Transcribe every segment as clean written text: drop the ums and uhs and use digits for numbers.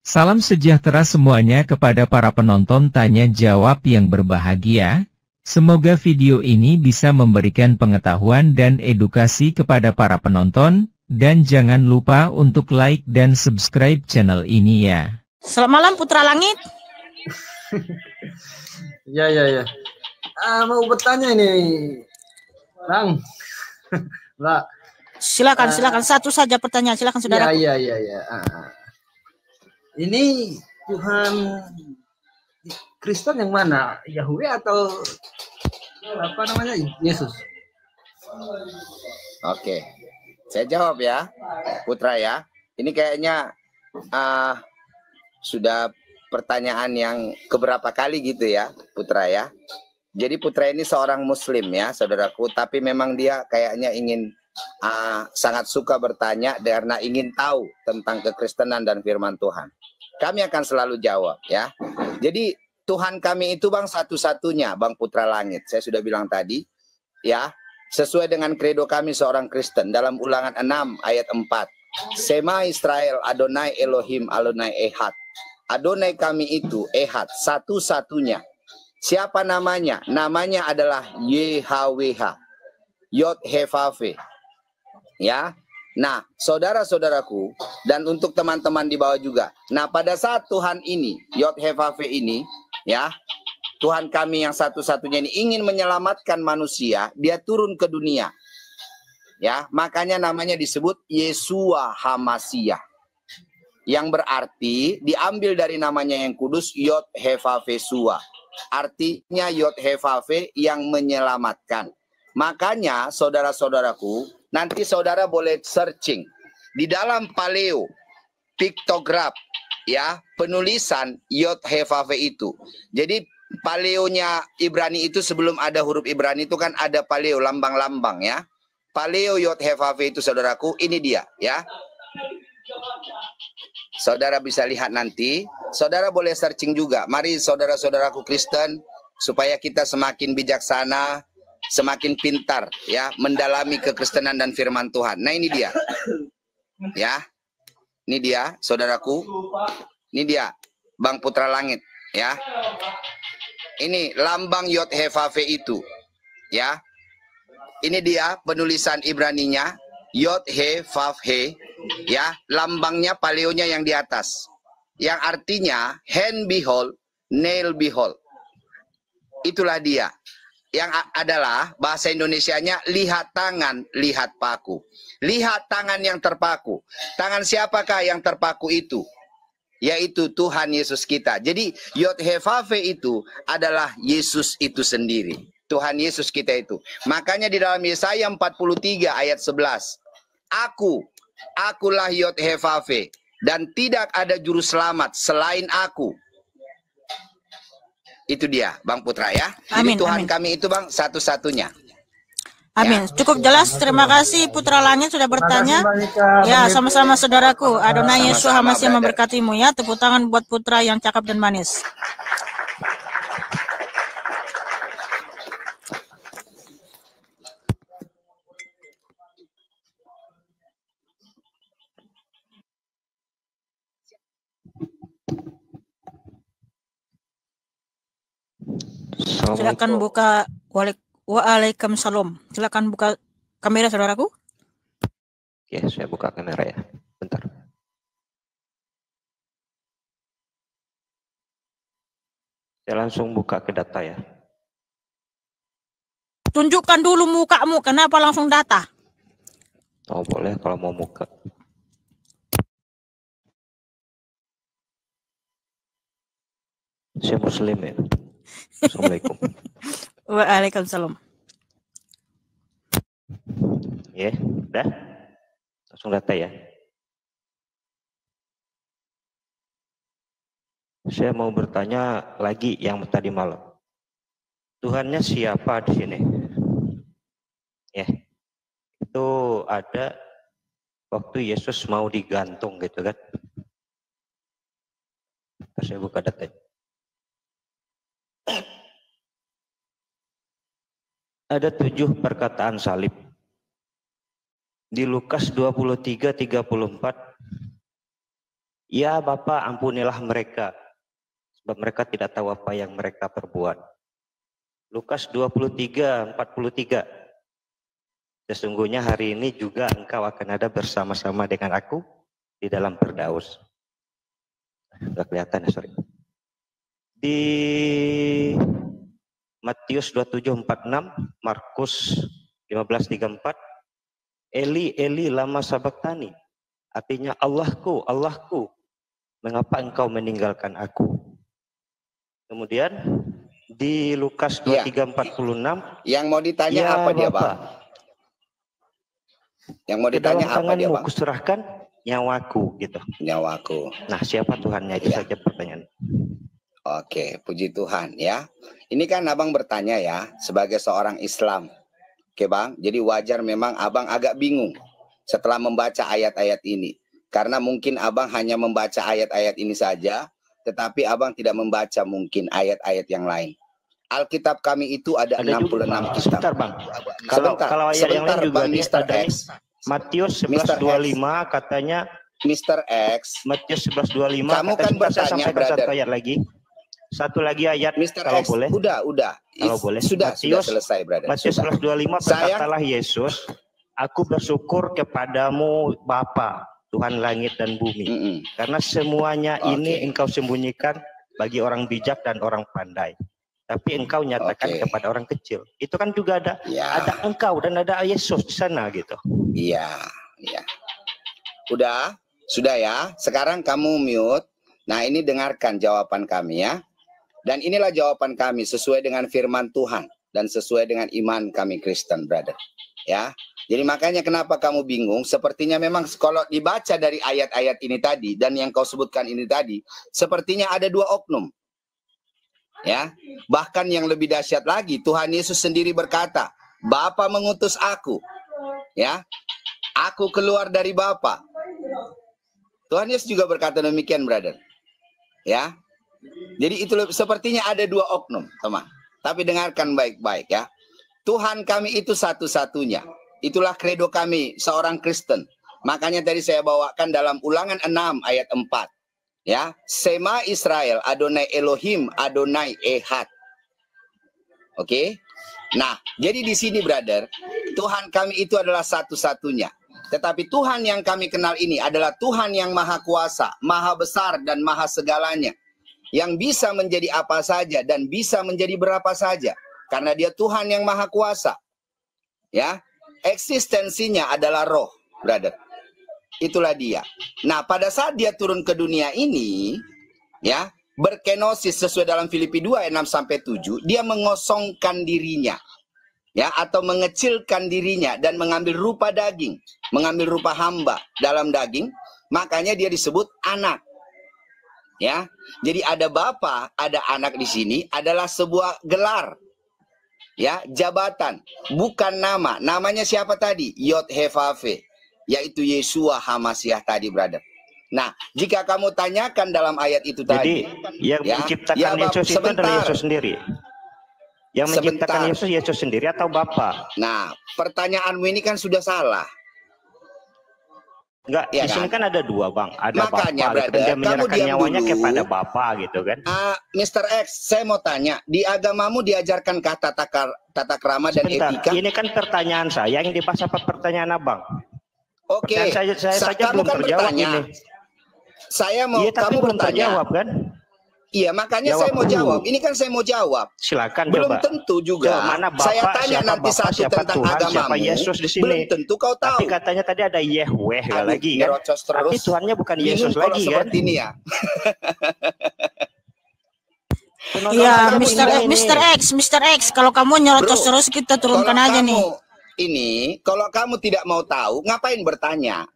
Salam sejahtera semuanya kepada para penonton tanya jawab yang berbahagia. Semoga video ini bisa memberikan pengetahuan dan edukasi kepada para penonton, dan jangan lupa untuk like dan subscribe channel ini ya. Selamat malam Putra Langit. Ya. Mau bertanya ini, Bang. Mbak. Silakan. Satu saja pertanyaan. Silakan saudara. Ya. Ini Tuhan Kristen yang mana? Yahweh atau apa namanya? Yesus? Oke. Saya jawab ya, Putra ya. Ini kayaknya sudah pertanyaan yang keberapa kali gitu ya, Putra ya. Jadi Putra ini seorang Muslim ya, saudaraku. Tapi memang dia kayaknya ingin sangat suka bertanya karena ingin tahu tentang kekristenan dan firman Tuhan. Kami akan selalu jawab ya. Jadi Tuhan kami itu Bang satu-satunya, Bang Putra Langit. Saya sudah bilang tadi ya, sesuai dengan kredo kami seorang Kristen dalam Ulangan 6 ayat 4. Sema Israel Adonai Elohim Adonai Ehad. Adonai kami itu Ehad, satu-satunya. Siapa namanya? Namanya adalah YHWH, Yod-Heh-Vav-He. Ya. Nah, saudara-saudaraku, dan untuk teman-teman di bawah juga. Nah, pada saat Tuhan ini, Yod-Heh-Vav-He ini, ya, Tuhan kami yang satu-satunya ini ingin menyelamatkan manusia, dia turun ke dunia. Ya, makanya namanya disebut Yeshua HaMashiach. Yang berarti diambil dari namanya yang kudus, Yod-Heh-Vav-He Shua. Artinya Yod-Heh-Vav-He yang menyelamatkan. Makanya saudara-saudaraku, nanti saudara boleh searching di dalam paleo piktograf ya, penulisan Yod-Heh-Vav-He itu. Jadi paleonya Ibrani itu sebelum ada huruf Ibrani itu kan ada paleo lambang-lambang ya. Paleo Yod-Heh-Vav-He itu saudaraku, ini dia ya. Saudara bisa lihat nanti, saudara boleh searching juga. Mari saudara-saudaraku Kristen, supaya kita semakin bijaksana, semakin pintar ya, mendalami kekristenan dan firman Tuhan. Nah ini dia. Ya. Ini dia, saudaraku. Ini dia, Bang Putra Langit ya. Ini lambang Yod-Heh-Vav-He itu. Ya. Ini dia penulisan Ibraninya, Yod-Heh-Vav-He. Ya, lambangnya paleonya yang di atas, yang artinya hand behold, nail behold. Itulah dia, yang adalah bahasa Indonesianya lihat tangan, lihat paku. Lihat tangan yang terpaku. Tangan siapakah yang terpaku itu? Yaitu Tuhan Yesus kita. Jadi Yod-Heh-Vav-He itu adalah Yesus itu sendiri, Tuhan Yesus kita itu. Makanya di dalam Yesaya 43 ayat 11, Akulah Yod-Heh-Vav-He, dan tidak ada juru selamat selain aku. Itu dia, Bang Putra ya. Amin, jadi Tuhan amin. kami itu Bang satu-satunya. Amin. Ya. Cukup jelas. Terima kasih Putra Langit sudah bertanya. Ya, sama-sama saudaraku. Adonai Yeshua HaMashiach memberkatimu ya. Tepuk tangan buat Putra yang cakep dan manis. Silakan buka. Waalaikumsalam. Silakan buka kamera saudaraku. Oke, saya buka kamera ya. Bentar. Saya langsung buka ke data ya. Tunjukkan dulu mukamu. Kenapa langsung data? Oh, boleh kalau mau muka. Saya Muslim ya. Assalamualaikum. Waalaikumsalam. Ya, udah. Langsung data ya. Saya mau bertanya lagi yang tadi malam. Tuhannya siapa di sini? Ya. Itu ada waktu Yesus mau digantung gitu kan. Saya buka datanya. Ada 7 perkataan salib. Di Lukas 23:34 Ya Bapa, ampunilah mereka, sebab mereka tidak tahu apa yang mereka perbuat. Lukas 23:43. Sesungguhnya hari ini juga engkau akan ada bersama-sama dengan aku di dalam Firdaus. Sudah kelihatan ya, sorry. Di Matius 27:46, Markus 15:34, Eli, Eli, lama sabaktani. Artinya, Allahku, Allahku, mengapa engkau meninggalkan aku? Kemudian di Lukas 23:46, yang mau ditanya ya, apa dia, Bapak? Bang? Yang mau ditanya apa dia, Bang? Kuserahkan nyawaku, gitu. Nyawaku. Nah, siapa Tuhannya? Itu saja pertanyaan. Oke, puji Tuhan ya. Ini kan Abang bertanya ya, sebagai seorang Islam. Oke Bang, jadi wajar memang Abang agak bingung setelah membaca ayat-ayat ini. Karena mungkin Abang hanya membaca ayat-ayat ini saja, tetapi Abang tidak membaca mungkin ayat-ayat yang lain. Alkitab kami itu ada 66 kitab. Sebentar Bang, kalau ayat yang lain juga Bang, Mr. X. Matius 11:25 katanya, Mr. X. Matius 11:25, kamu kan bertanya, sampaikan satu ayat lagi. Satu lagi ayat, Mr. kalau X, boleh. Udah. Kalau boleh. Sudah selesai, brother. Matius 11:25 berkatalah Yesus, aku bersyukur kepadamu Bapa, Tuhan langit dan bumi. Karena semuanya ini engkau sembunyikan bagi orang bijak dan orang pandai. Tapi engkau nyatakan kepada orang kecil. Itu kan juga ada engkau dan ada Yesus di sana gitu. Iya. Sudah ya. Sekarang kamu mute. Nah, ini dengarkan jawaban kami ya. Dan inilah jawaban kami sesuai dengan firman Tuhan dan sesuai dengan iman kami Kristen, brother. Ya. Jadi makanya kenapa kamu bingung? Sepertinya memang kalau dibaca dari ayat-ayat ini tadi dan yang kau sebutkan ini tadi, sepertinya ada dua oknum. Ya. Bahkan yang lebih dahsyat lagi, Tuhan Yesus sendiri berkata, Bapa mengutus aku. Ya. Aku keluar dari Bapa. Tuhan Yesus juga berkata demikian, brother. Ya. Jadi itu sepertinya ada dua oknum, teman. Tapi dengarkan baik-baik ya. Tuhan kami itu satu-satunya. Itulah kredo kami seorang Kristen. Makanya tadi saya bawakan dalam Ulangan 6 ayat 4. Ya, Sema Israel, Adonai Elohim, Adonai Ehad. Oke. Nah, jadi di sini brother, Tuhan kami itu adalah satu-satunya. Tetapi Tuhan yang kami kenal ini adalah Tuhan yang maha kuasa, maha besar dan maha segalanya. Yang bisa menjadi apa saja dan bisa menjadi berapa saja. Karena dia Tuhan yang maha kuasa. Ya, eksistensinya adalah roh, brother. Itulah dia. Nah, pada saat dia turun ke dunia ini, ya, berkenosis sesuai dalam Filipi 2 ayat 6-7, dia mengosongkan dirinya. Ya, atau mengecilkan dirinya dan mengambil rupa daging, mengambil rupa hamba dalam daging, makanya dia disebut anak. Ya, jadi ada Bapa, ada anak di sini adalah sebuah gelar, ya, jabatan, bukan nama. Namanya siapa tadi? Yod He Vav He, yaitu Yeshua HaMashiach tadi, brother. Nah, jika kamu tanyakan dalam ayat itu tadi, yang menciptakan Yesus itu adalah Yesus sendiri. Yang menciptakan Yesus sendiri atau Bapa? Nah, pertanyaanmu ini kan sudah salah. Enggak, ya di sini kan ada dua, Bang. Ada makanya, Bapa, brother, dia menyerahkan nyawanya dulu kepada Bapa gitu kan. Mr. X, saya mau tanya, di agamamu diajarkan kata tata krama dan etika? Ini kan pertanyaan saya, yang dibahas apa pertanyaan Abang? Oke, saya saja belum kan terjawab bertanya. Ini. Saya mau, tapi kamu belum bertanya. terjawab kan? Iya, makanya saya mau jawab. Ini kan saya mau jawab. Silakan belum coba. tentu juga. Mana Bapak, saya tanya nanti Bapak, satu tentang Tuhan, agamamu. siapa Yesus di sini. Belum tentu kau tahu. Tapi katanya tadi ada Yahweh lagi kan. Tapi Tuhannya bukan Yesus lagi kan. Seperti ini ya. Iya, Mr. X, kalau kamu nyerocos terus kita turunkan aja nih. Ini kalau kamu tidak mau tahu, ngapain bertanya?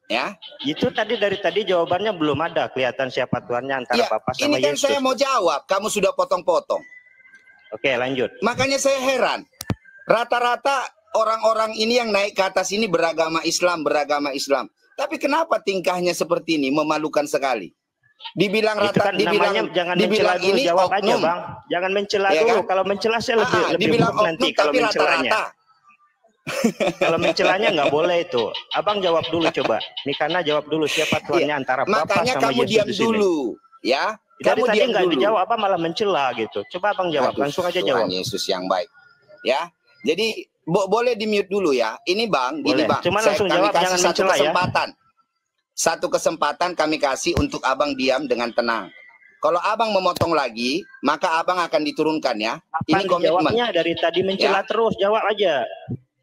Ya, itu tadi dari tadi jawabannya belum ada kelihatan siapa Tuhannya antara Bapak sama Yesus. Ini kan saya mau jawab, kamu sudah potong-potong. Oke, lanjut. Makanya saya heran, rata-rata orang-orang ini yang naik ke atas ini beragama Islam. Tapi kenapa tingkahnya seperti ini, memalukan sekali? Dibilang rata, dibilang jangan mencela dulu, jawab aja Bang. Jangan mencela dulu. Kalau mencela saya lebih nanti kalau mencelanya. Kalau mencelanya nggak boleh itu. Abang jawab dulu coba. Nikana jawab dulu siapa tuannya antara Papa Makanya sama kamu Yesus diam di sini. dulu, ya. Dari Kamu tadi diam nggak dulu. dijawab, apa malah mencela gitu. Coba abang jawab, Aduh, langsung aja Tuhan jawab. Yesus yang baik, ya. Jadi boleh di mute dulu ya. Ini bang, gini Boleh. bang. Cuma langsung kami jawab, kasih jangan satu mencela ya. kesempatan. Satu kesempatan kami kasih untuk abang diam dengan tenang. Kalau abang memotong lagi, maka abang akan diturunkan ya. Ini komitmen. Jawabnya dari tadi mencela terus, jawab aja.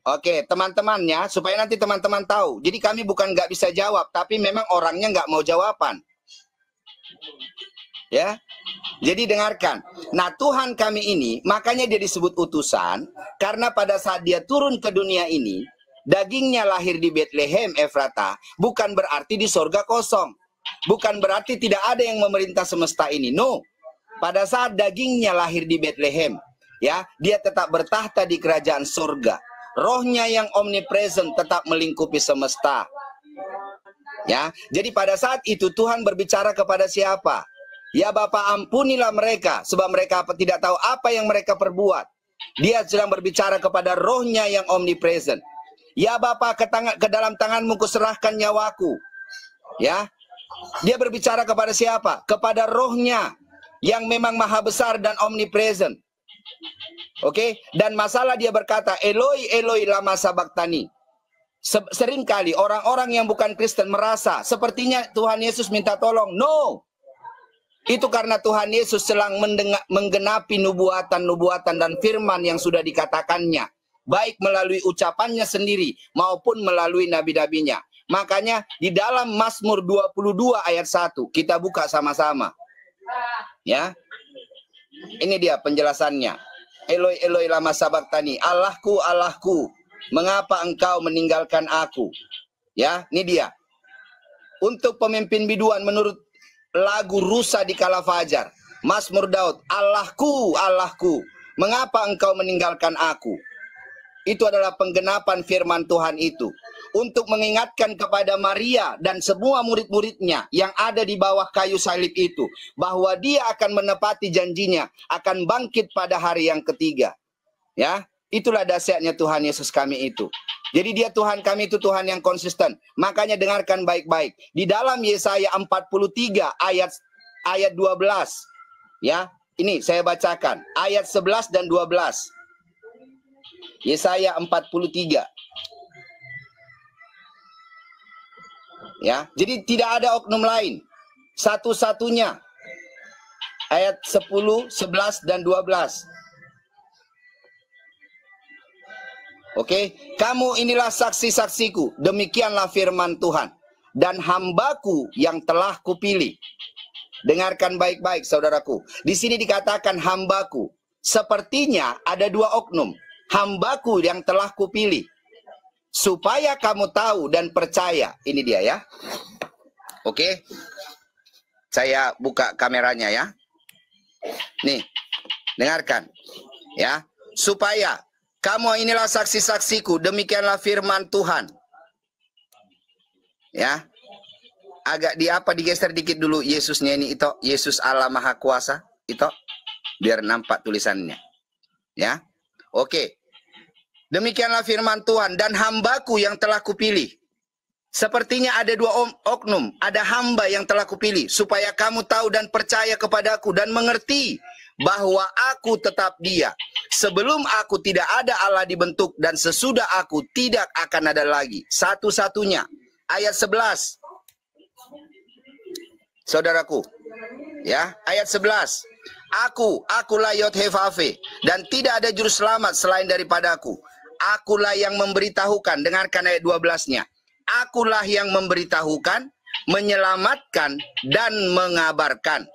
Oke, teman-temannya, supaya nanti teman-teman tahu. Jadi kami bukan nggak bisa jawab, tapi memang orangnya nggak mau jawaban. Ya, jadi dengarkan. Nah, Tuhan kami ini, makanya dia disebut utusan, karena pada saat dia turun ke dunia ini, dagingnya lahir di Bethlehem, Efrata, bukan berarti di sorga kosong. Bukan berarti tidak ada yang memerintah semesta ini. No. Pada saat dagingnya lahir di Bethlehem, ya, dia tetap bertahta di kerajaan sorga. Rohnya yang omnipresent tetap melingkupi semesta. Ya, jadi pada saat itu Tuhan berbicara kepada siapa? Ya Bapa, ampunilah mereka, sebab mereka tidak tahu apa yang mereka perbuat. Dia sedang berbicara kepada rohnya yang omnipresent. Ya Bapa, ke dalam tanganmu kuserahkan nyawaku. Ya, dia berbicara kepada siapa? Kepada rohnya yang memang maha besar dan omnipresent. Oke, dan masalah dia berkata, Eloi, Eloi, lama sabachthani. Seringkali orang-orang yang bukan Kristen merasa sepertinya Tuhan Yesus minta tolong. No. Itu karena Tuhan Yesus sedang menggenapi nubuatan-nubuatan dan firman yang sudah dikatakannya. Baik melalui ucapannya sendiri maupun melalui nabi-nabinya. Makanya di dalam Mazmur 22 ayat 1, kita buka sama-sama. Ya. Ini dia penjelasannya. Eloi, Eloi, lama sabachthani. Allahku, Allahku, mengapa engkau meninggalkan aku? Ya, ini dia. Untuk pemimpin biduan menurut lagu Rusa di Kala Fajar, Mazmur Daud, Allahku, Allahku, mengapa engkau meninggalkan aku? Itu adalah penggenapan firman Tuhan itu. Untuk mengingatkan kepada Maria dan semua murid-muridnya yang ada di bawah kayu salib itu, bahwa dia akan menepati janjinya, akan bangkit pada hari yang ketiga. Ya, itulah dahsyatnya Tuhan Yesus kami itu. Jadi dia Tuhan kami itu Tuhan yang konsisten. Makanya dengarkan baik-baik. Di dalam Yesaya 43 ayat 12. Ya, ini saya bacakan. Ayat 11 dan 12. Yesaya 43. Ya, jadi tidak ada oknum lain. Satu-satunya. Ayat 10, 11 dan 12. Oke, kamu inilah saksi-saksiku, demikianlah firman Tuhan, dan hambaku yang telah kupilih. Dengarkan baik-baik saudaraku, di sini dikatakan hambaku, sepertinya ada dua oknum, hambaku yang telah kupilih, supaya kamu tahu dan percaya. Ini dia ya. Oke, saya buka kameranya ya. Nih, dengarkan ya, supaya kamu inilah saksi-saksiku, demikianlah firman Tuhan. Ya. Agak digeser dikit dulu Yesusnya ini itu, Yesus Allah Maha Kuasa, itu biar nampak tulisannya. Ya. Oke. Demikianlah firman Tuhan, dan hambaku yang telah kupilih. Sepertinya ada dua oknum, ada hamba yang telah kupilih, supaya kamu tahu dan percaya kepadaku dan mengerti bahwa aku tetap dia. Sebelum aku tidak ada Allah dibentuk, dan sesudah aku tidak akan ada lagi. Satu-satunya. Ayat 11. Saudaraku. Ya, ayat 11. Akulah Yod-Heh-Vaveh, dan tidak ada juru selamat selain daripadaku. Akulah yang memberitahukan. Dengarkan ayat 12-nya. Akulah yang memberitahukan, menyelamatkan, dan mengabarkan.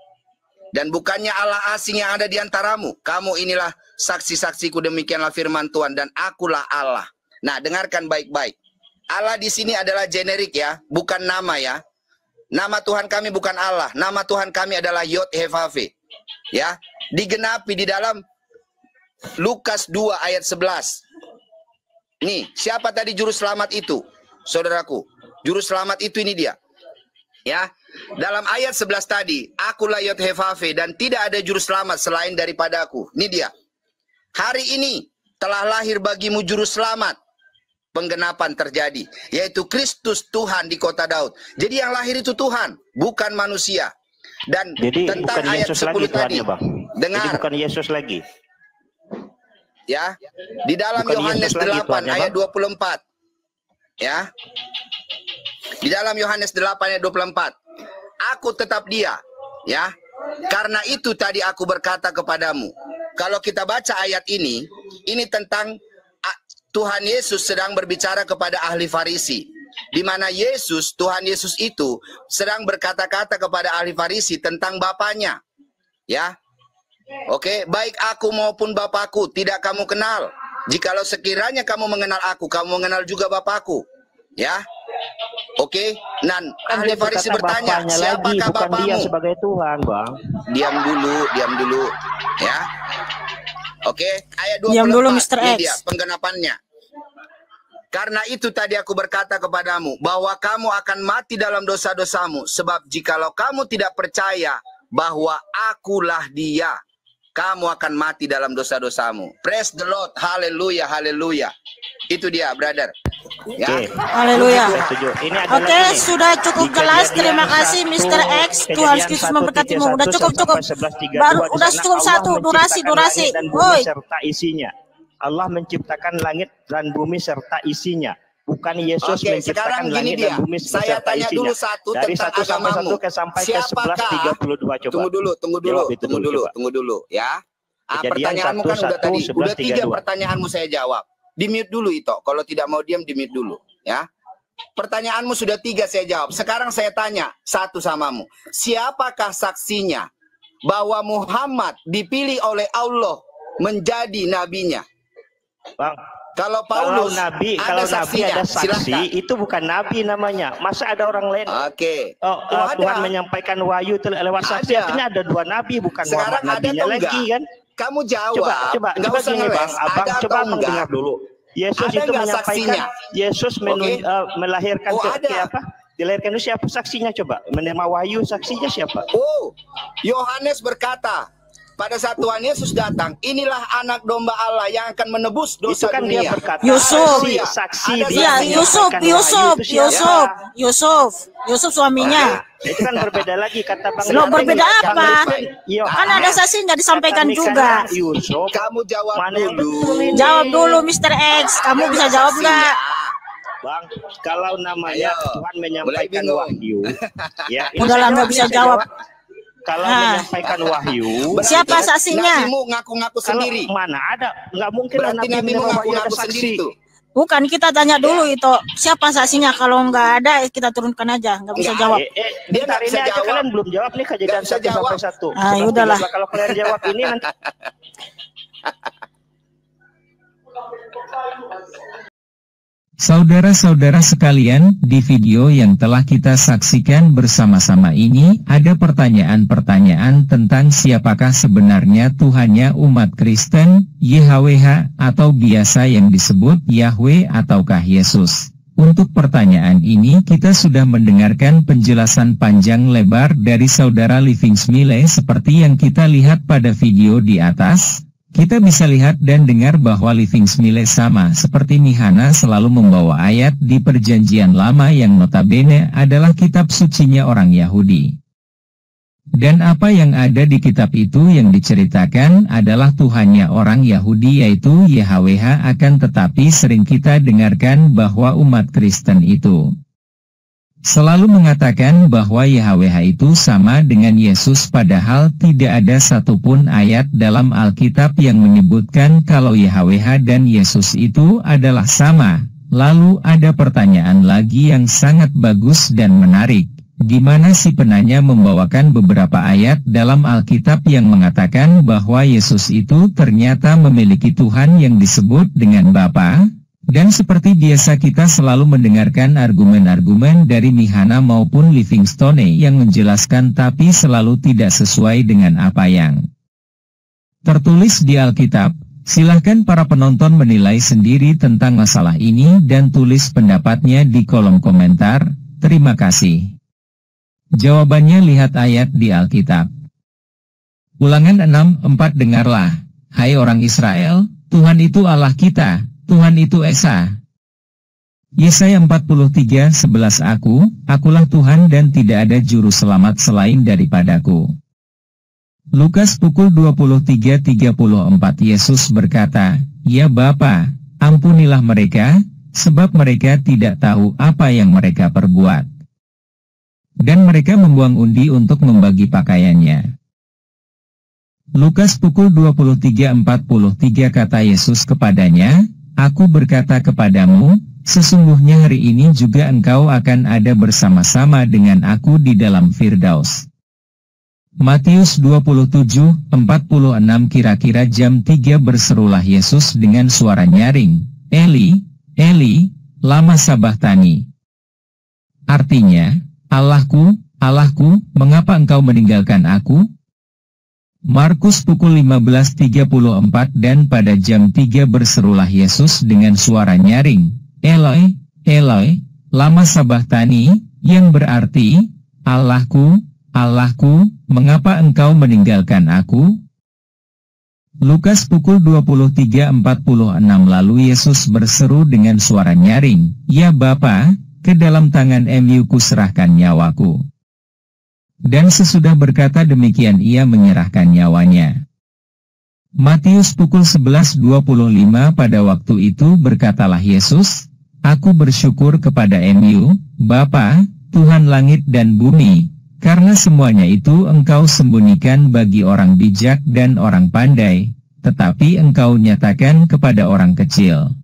Dan bukannya Allah asing yang ada di antaramu. Kamu inilah saksi-saksiku, demikianlah firman Tuhan, dan akulah Allah. Nah, dengarkan baik-baik. Allah di sini adalah generik ya, bukan nama ya. Nama Tuhan kami bukan Allah. Nama Tuhan kami adalah Yod-Heh-Vaveh. Ya, digenapi di dalam Lukas 2 ayat 11. Nih, siapa tadi juru selamat itu? Saudaraku, juru selamat itu ini dia. Ya, dalam ayat 11 tadi, akulah Yod-Heh-Vaveh, dan tidak ada juru selamat selain daripadaku. Ini dia. Hari ini telah lahir bagimu juru selamat, penggenapan terjadi, yaitu Kristus Tuhan di kota Daud. Jadi yang lahir itu Tuhan, bukan manusia. Dan jadi tentang bukan ayat Yesus 10 lagi tadi, Bang. dengar. Jadi bukan Yesus lagi. Ya, di dalam Bukan Yohanes Yesus lagi, 8 Tuhan, ya, ayat Bang? 24. Ya. Di dalam Yohanes 8 ayat 24. Aku tetap dia, ya. Karena itu tadi aku berkata kepadamu. Kalau kita baca ayat ini tentang Tuhan Yesus sedang berbicara kepada ahli Farisi. Di mana Yesus, Tuhan Yesus itu sedang berkata-kata kepada ahli Farisi tentang Bapaknya. Ya. Oke, baik aku maupun Bapakku tidak kamu kenal. Jikalau sekiranya kamu mengenal aku, kamu mengenal juga Bapakku. Ya. Oke, nan ahli Farisi bertanya, siapakah Bapakmu? Dia sebagai Tuhan, Bang. Diam dulu. Ya. Oke, ayat 24. Diam dulu, Mr. X. Dia penggenapannya. Karena itu tadi aku berkata kepadamu bahwa kamu akan mati dalam dosa-dosamu, sebab jikalau kamu tidak percaya bahwa akulah dia, kamu akan mati dalam dosa-dosamu. Praise the Lord. Haleluya, haleluya. Itu dia, brother. Ya. Haleluya. Oke, sudah cukup jelas. Terima kasih Mr. X. Tuhan Yesus memberkatimu. Udah cukup. Baru udah cukup satu durasi. Woi. Serta isinya. Allah menciptakan langit dan bumi serta isinya. Bukan Yesus menciptakan langit dan bumi saya serta tanya isinya. Dulu satu dari tentang 1 sampai 1 sampai ke 11:32 coba. Tunggu dulu ya. Pertanyaanmu kan udah tadi. Udah 3 pertanyaanmu saya jawab. Di-mute dulu itu. Kalau tidak mau diam, di-mute dulu ya. Pertanyaanmu sudah 3 saya jawab. Sekarang saya tanya satu samamu. Siapakah saksinya bahwa Muhammad dipilih oleh Allah menjadi nabinya? Bang, kalau Paulus kalau nabi ada saksi, silahkan. Itu bukan nabi namanya. Masa ada orang lain? Oke. Tuhan menyampaikan wahyu lewat saksi. Artinya ada 2 nabi, bukan sekarang Muhammad nabinya lagi kan? Kamu jawab. Coba gini Bang, Abang coba mendengar dulu. Yesus itu menyampaikan, Yesus melahirkan dilahirkan itu siapa saksinya coba? Menerima wahyu saksinya siapa? Oh, Yohanes berkata, pada saat Tuhan Yesus datang, inilah anak domba Allah yang akan menebus dosa itu kan dunia. Dia berkata, Yusuf, Yusuf suaminya. Itu kan berbeda lagi kata Bang. Lo berbeda apa? Kan ada saksi nggak disampaikan juga. Yusuf, kamu jawab dulu. Jawab dulu, Mr. X. Kamu bisa jawab nggak? Bang, kalau namanya Tuhan menyampaikan wahyu, ya. Udahlah nggak bisa jawab. Kalau menyampaikan wahyu, siapa saksinya? Nabimu ngaku-ngaku sendiri. Mana ada? Nggak mungkin Nabi ngaku-ngaku sendiri itu. Bukan, kita tanya dulu itu siapa saksinya. Kalau nggak ada kita turunkan aja, nggak bisa jawab. Dia nggak bisa jawab. Kalian belum jawab nih kejadian 1 sampai 1. Ah, udahlah. Kalau kalian jawab ini nanti. Saudara-saudara sekalian, di video yang telah kita saksikan bersama-sama ini, ada pertanyaan-pertanyaan tentang siapakah sebenarnya Tuhannya umat Kristen, YHWH, atau biasa yang disebut Yahweh ataukah Yesus. Untuk pertanyaan ini kita sudah mendengarkan penjelasan panjang lebar dari Saudara Living Smile seperti yang kita lihat pada video di atas. Kita bisa lihat dan dengar bahwa Living Smile sama seperti Mihana selalu membawa ayat di Perjanjian Lama yang notabene adalah kitab sucinya orang Yahudi. Dan apa yang ada di kitab itu yang diceritakan adalah Tuhannya orang Yahudi yaitu YHWH, akan tetapi sering kita dengarkan bahwa umat Kristen itu selalu mengatakan bahwa YHWH itu sama dengan Yesus, padahal tidak ada satupun ayat dalam Alkitab yang menyebutkan kalau YHWH dan Yesus itu adalah sama. Lalu ada pertanyaan lagi yang sangat bagus dan menarik, di mana si penanya membawakan beberapa ayat dalam Alkitab yang mengatakan bahwa Yesus itu ternyata memiliki Tuhan yang disebut dengan Bapa. Dan seperti biasa kita selalu mendengarkan argumen-argumen dari Mihana maupun Livingstone yang menjelaskan tapi selalu tidak sesuai dengan apa yang tertulis di Alkitab. Silahkan para penonton menilai sendiri tentang masalah ini dan tulis pendapatnya di kolom komentar. Terima kasih. Jawabannya lihat ayat di Alkitab. Ulangan 6:4. Dengarlah, hai orang Israel, Tuhan itu Allah kita, Tuhan itu Esa. Yesaya 43:11 Akulah Tuhan dan tidak ada juru selamat selain daripadaku. Lukas pukul 23:34 Yesus berkata, Ya Bapa, ampunilah mereka, sebab mereka tidak tahu apa yang mereka perbuat. Dan mereka membuang undi untuk membagi pakaiannya. Lukas pukul 23:43 kata Yesus kepadanya, Aku berkata kepadamu, sesungguhnya hari ini juga engkau akan ada bersama-sama dengan aku di dalam Firdaus. Matius 27:46 Kira-kira jam 3 berserulah Yesus dengan suara nyaring, Eli, Eli, lama sabachthani. Artinya, Allahku, Allahku, mengapa engkau meninggalkan aku? Markus pukul 15:34 Dan pada jam 3 berserulah Yesus dengan suara nyaring, Eloi, Eloi, lama sabachthani, yang berarti, Allahku, Allahku, mengapa engkau meninggalkan aku? Lukas pukul 23:46 Lalu Yesus berseru dengan suara nyaring, Ya Bapa, ke dalam tangan MU kuserahkan nyawaku. Dan sesudah berkata demikian ia menyerahkan nyawanya. Matius pukul 11:25 Pada waktu itu berkatalah Yesus, Aku bersyukur kepada MU, Bapa, Tuhan langit dan bumi, karena semuanya itu engkau sembunyikan bagi orang bijak dan orang pandai, tetapi engkau nyatakan kepada orang kecil.